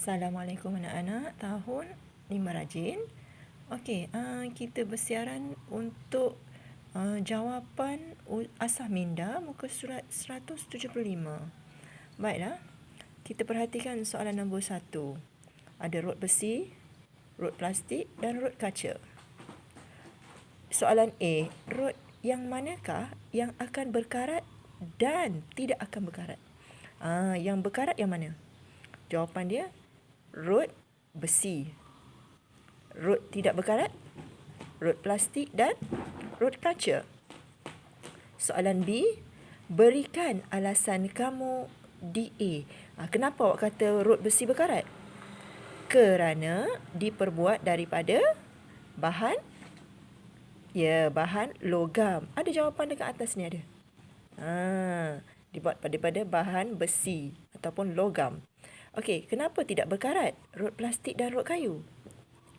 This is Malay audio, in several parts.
Assalamualaikum anak-anak, tahun 5 rajin. Okey, kita bersiaran untuk jawapan asah minda muka surat 175. Baiklah, kita perhatikan soalan nombor 1. Ada rod besi, rod plastik dan rod kaca. Soalan A, rod yang manakah yang akan berkarat dan tidak akan berkarat? Yang berkarat yang mana? Jawapan dia rod besi, rod tidak berkarat, rod plastik dan rod kaca. Soalan B, berikan alasan kamu di A. Kenapa awak kata rod besi berkarat? Kerana diperbuat daripada bahan bahan logam. Ada jawapan dekat atas ni ada. Dibuat daripada bahan besi ataupun logam. Okey, kenapa tidak berkarat rod plastik dan rod kayu?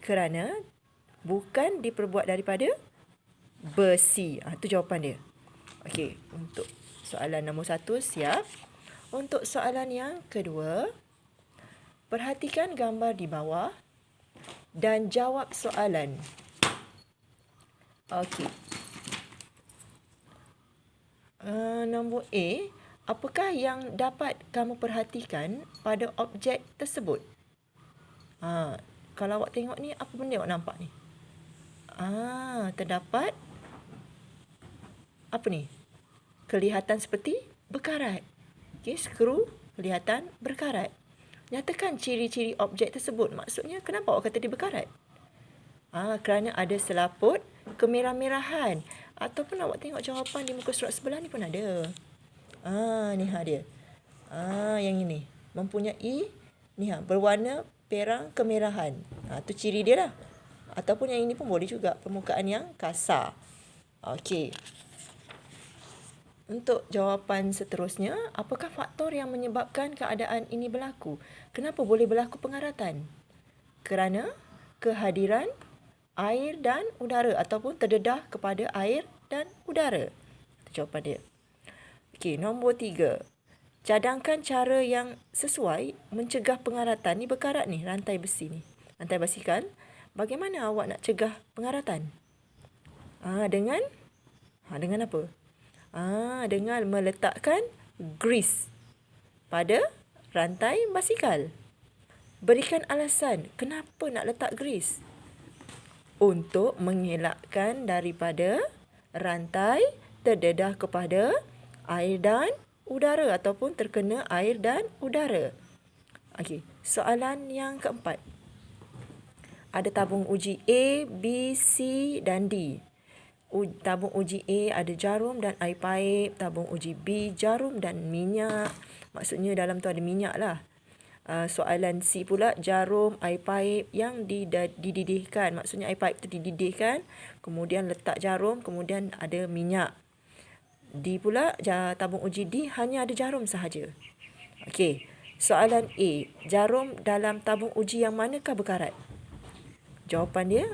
Kerana bukan diperbuat daripada besi. Itu jawapan dia. Okey, untuk soalan nombor 1 siap. Untuk soalan yang kedua, perhatikan gambar di bawah dan jawab soalan. Okey. Nombor A, apakah yang dapat kamu perhatikan pada objek tersebut? Kalau awak tengok ni, apa benda awak nampak ni? Terdapat apa ni? Kelihatan seperti berkarat. Okey, skru kelihatan berkarat. Nyatakan ciri-ciri objek tersebut. Maksudnya, kenapa awak kata dia berkarat? Kerana ada selaput kemerah-merahan. Ataupun awak tengok jawapan di muka surat sebelah ni pun ada. Ni dia. Yang ini mempunyai berwarna perang kemerahan. Tu ciri dia lah. Ataupun yang ini pun boleh juga, permukaan yang kasar. Okey. Untuk jawapan seterusnya, apakah faktor yang menyebabkan keadaan ini berlaku? Kenapa boleh berlaku pengaratan? Kerana kehadiran air dan udara ataupun terdedah kepada air dan udara. Itu jawapan dia. Okey, nombor 3. Cadangkan cara yang sesuai mencegah pengaratan. Ni berkarat ni, rantai besi ni. Rantai basikal. Bagaimana awak nak cegah pengaratan? Dengan apa? Dengan meletakkan grease pada rantai basikal. Berikan alasan kenapa nak letak grease. Untuk mengelakkan daripada rantai terdedah kepada air dan udara ataupun terkena air dan udara. Okey, soalan yang keempat. Ada tabung uji A, B, C dan D. Tabung uji A ada jarum dan air paip. Tabung uji B, jarum dan minyak. Maksudnya dalam tu ada minyak lah. Soalan C pula, jarum, air paip yang dididihkan. Maksudnya air paip tu dididihkan, kemudian letak jarum, kemudian ada minyak. D pula, tabung uji D hanya ada jarum sahaja. Okey, soalan A, jarum dalam tabung uji yang manakah berkarat? Jawapan dia,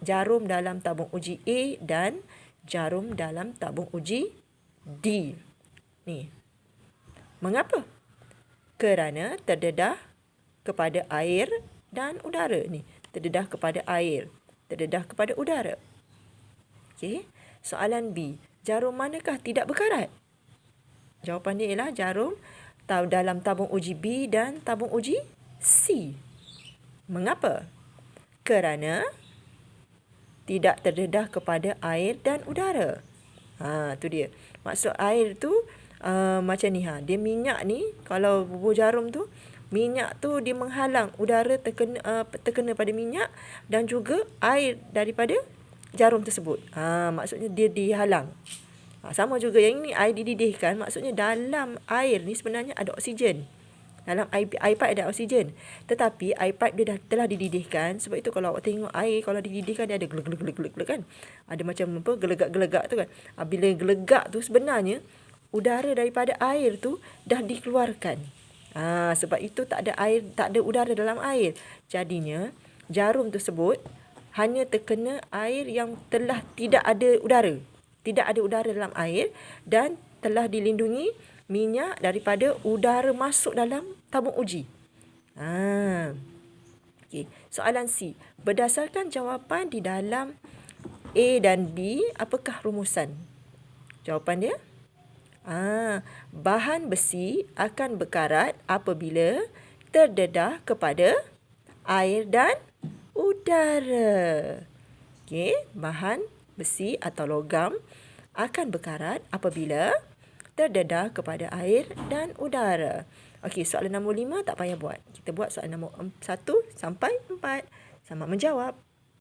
jarum dalam tabung uji A dan jarum dalam tabung uji D. Ni. Mengapa? Kerana terdedah kepada air dan udara. Ni, terdedah kepada air, terdedah kepada udara. Okey. Soalan B, jarum manakah tidak berkarat? Jawapan dia ialah jarum dalam tabung uji B dan tabung uji C. Mengapa? Kerana tidak terdedah kepada air dan udara. Tu dia. Maksud air tu macam ni. Dia minyak ni, kalau bubur jarum tu, minyak tu dia menghalang udara terkena pada minyak dan juga air daripada jarum tersebut. Maksudnya dia dihalang. Sama juga yang ini, air dididihkan. Maksudnya dalam air ni sebenarnya ada oksigen. Dalam air pipe ada oksigen. Tetapi air pipe dia telah dididihkan. Sebab itu kalau awak tengok air, kalau dididihkan dia ada gelegak kan. Ada macam apa, gelegak-gelegak tu kan. Bila gelegak tu sebenarnya udara daripada air tu dah dikeluarkan. Sebab itu tak ada udara dalam air. Jadinya jarum tersebut hanya terkena air yang telah tidak ada udara. Tidak ada udara dalam air dan telah dilindungi minyak daripada udara masuk dalam tabung uji. Okey, soalan C. Berdasarkan jawapan di dalam A dan B, apakah rumusan? Jawapan dia? Bahan besi akan berkarat apabila terdedah kepada air dan udara. Okey, bahan besi atau logam akan berkarat apabila terdedah kepada air dan udara. Okey, soalan nombor 5 tak payah buat. Kita buat soalan nombor 1 sampai 4. Selamat menjawab.